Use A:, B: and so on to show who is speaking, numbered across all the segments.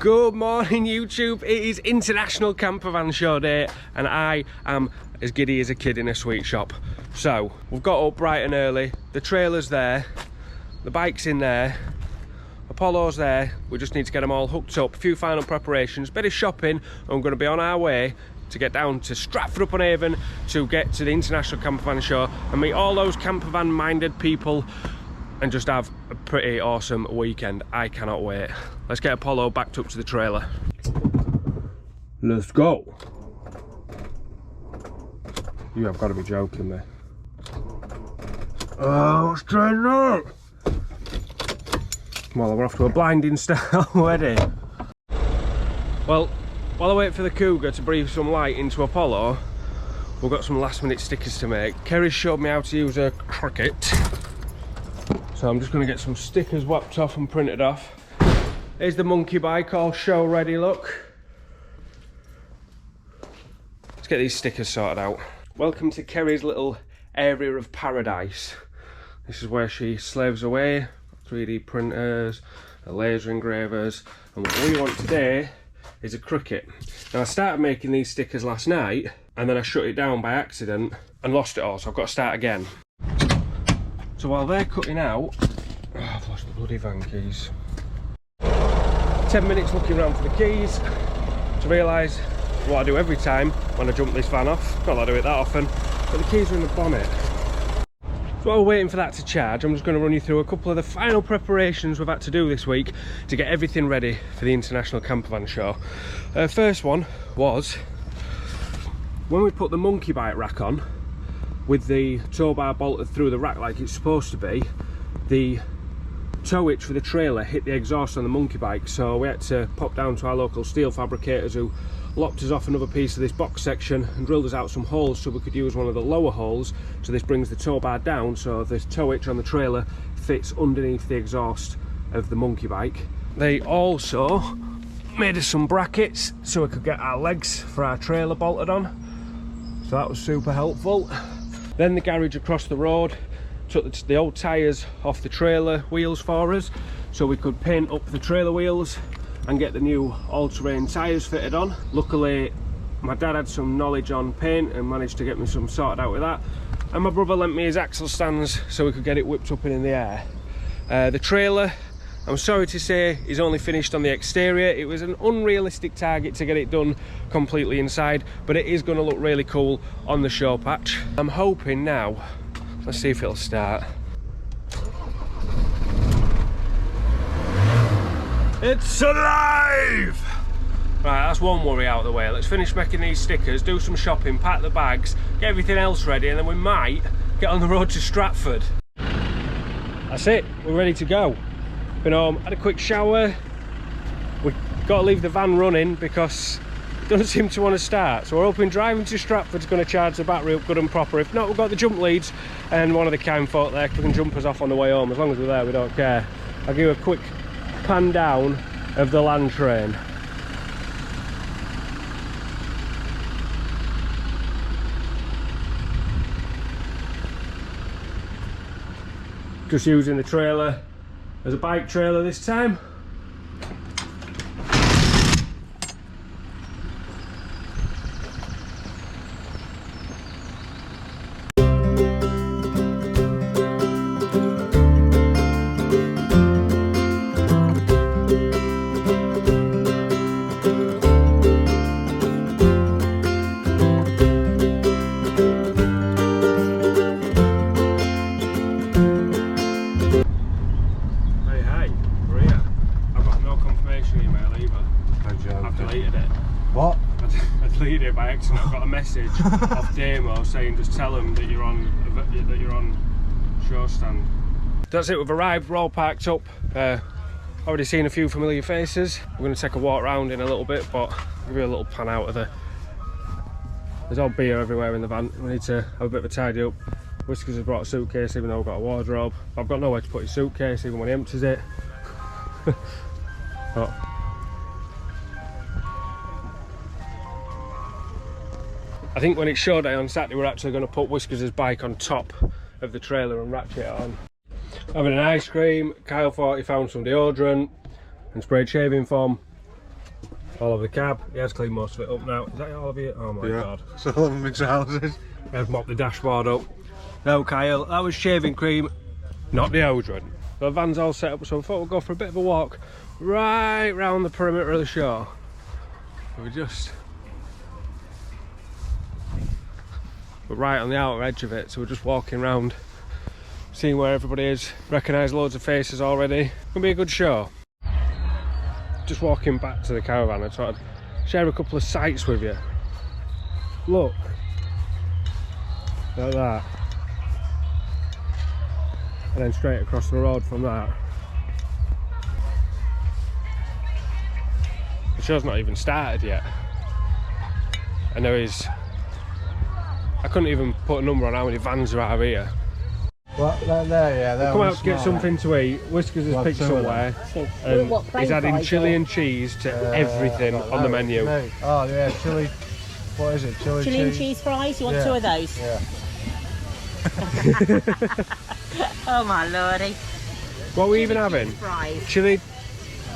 A: Good morning YouTube, it is International Camper Van Show Day and I am as giddy as a kid in a sweet shop. So, we've got up bright and early, the trailer's there, the bike's in there, Apollo's there, we just need to get them all hooked up, a few final preparations, bit of shopping, and we're going to be on our way to get down to Stratford-upon-Avon to get to the International Camper Van Show and meet all those camper van minded people and just have a pretty awesome weekend. I cannot wait. Let's get Apollo backed up to the trailer. Let's go. You have got to be joking me. Oh, straighten up. Well, we're off to a blinding start already. Well, while I wait for the Cougar to breathe some light into Apollo, we've got some last minute stickers to make. Kerry showed me how to use a Cricut. So I'm just going to get some stickers whacked off and printed off. Here's the monkey bike all show ready, look. Let's get these stickers sorted out. Welcome to Kerry's little area of paradise. This is where she slaves away. 3D printers, laser engravers, and what we want today is a Cricut. Now I started making these stickers last night and then I shut it down by accident and lost it all, so I've got to start again. So while they're cutting out, oh, I've lost the bloody van keys. 10 minutes looking around for the keys to realise what I do every time when I jump this van off. Not that I do it that often, but the keys are in the bonnet. So while we're waiting for that to charge, I'm just going to run you through a couple of the final preparations we've had to do this week to get everything ready for the International Camper Van Show. First one was when we put the monkey bike rack on with the tow bar bolted through the rack like it's supposed to be, the tow hitch for the trailer hit the exhaust on the monkey bike, so we had to pop down to our local steel fabricators who lopped us off another piece of this box section and drilled us out some holes so we could use one of the lower holes. So this brings the tow bar down so the tow hitch on the trailer fits underneath the exhaust of the monkey bike. They also made us some brackets so we could get our legs for our trailer bolted on, so that was super helpful. Then the garage across the road took the old tyres off the trailer wheels for us so we could paint up the trailer wheels and get the new all-terrain tyres fitted on. Luckily my dad had some knowledge on paint and managed to get me some sorted out with that, and my brother lent me his axle stands so we could get it whipped up and in the air. The trailer, I'm sorry to say, is only finished on the exterior. It was an unrealistic target to get it done completely inside, but it is going to look really cool on the show patch. I'm hoping now, let's see if it'll start. It's alive! Right, that's one worry out of the way. Let's finish making these stickers, do some shopping, pack the bags, get everything else ready, and then we might get on the road to Stratford. That's it, we're ready to go. Been home, had a quick shower. We've got to leave the van running because it doesn't seem to want to start. So we're hoping driving to Stratford's going to charge the battery up good and proper. If not, we've got the jump leads and one of the kind folk there can jump us off on the way home. As long as we're there, we don't care. I'll give you a quick pan down of the land train. Just using the trailer as a bike trailer this time.
B: What?
A: I deleted it by accident. I got a message off Damo saying just tell them that you're on show stand. That's it, we've arrived, we're all parked up. Already seen a few familiar faces. We're going to take a walk around in a little bit, but I'll give you a little pan out of there's all beer everywhere in the van. We need to have a bit of a tidy up. Whiskers has brought a suitcase even though I've got a wardrobe. I've got nowhere to put his suitcase even when he empties it. But I think when it's show day on Saturday, we're actually going to put Whiskers' bike on top of the trailer and ratchet it on. Having an ice cream, Kyle thought he found some deodorant and sprayed shaving foam. All over the cab. He has cleaned most of it up now. Is that all of it? Oh my god.
B: So all of them in trousers.
A: He has mopped the dashboard up. No, Kyle, that was shaving cream, not deodorant. The van's all set up, so I thought we'd go for a bit of a walk right round the perimeter of the show. We're right on the outer edge of it, so we're just walking around, seeing where everybody is. Recognise loads of faces already. Gonna be a good show. Just walking back to the caravan, I thought I'd share a couple of sights with you. Look, like that, and then straight across the road from that. The show's not even started yet. I know I couldn't even put a number on how many vans are out of here.
B: What? There, yeah.
A: We'll come out to get something to eat. Whiskers has picked somewhere, and he's adding chilli and cheese to everything on the menu.
B: No. Oh yeah, chilli. What is it?
C: Chilli and cheese fries. You want two of those?
B: Yeah.
C: Oh my lordy.
A: What are we even having?
C: Fries.
A: Chili.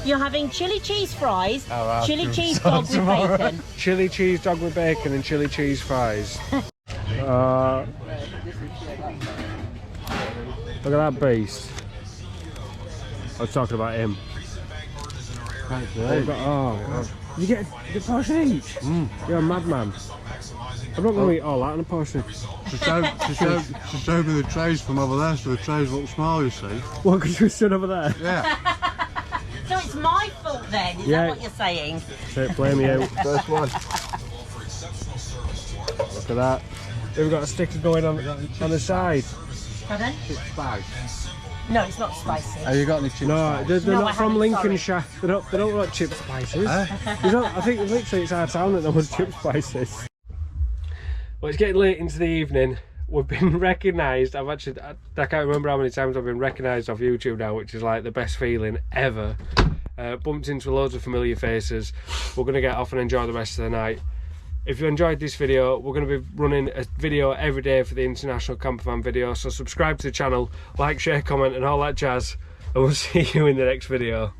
C: You're having chili cheese fries, chili cheese
B: so
C: dog with bacon.
A: Chili cheese dog with bacon and chili cheese fries. Look at that beast. I was talking about him. Oh, you get a portion each? You're a madman. I'm not going to eat all that in a portion.
B: She showed me the trays from over there, so the trays look small, you see.
A: What, because you stood over there?
B: Yeah.
C: So it's my fault then, is that what you're saying?
A: So blame you.
B: First one.
A: Look at that. We've got a sticker going on the side.
C: Pardon?
B: Chip spice.
C: No, it's not spicy.
B: Have you got any chip
A: No,
B: spice?
A: they're
C: No,
A: not
C: I
A: from
C: haven't,
A: Lincolnshire. They don't like chip spices. I think literally it's our town that knows chip spices. Well, it's getting late into the evening. We've been recognised. I can't remember how many times I've been recognised off YouTube now, which is like the best feeling ever. Bumped into loads of familiar faces. We're going to get off and enjoy the rest of the night. If you enjoyed this video, we're going to be running a video every day for the International Campervan video, so subscribe to the channel, like, share, comment and all that jazz, and we'll see you in the next video.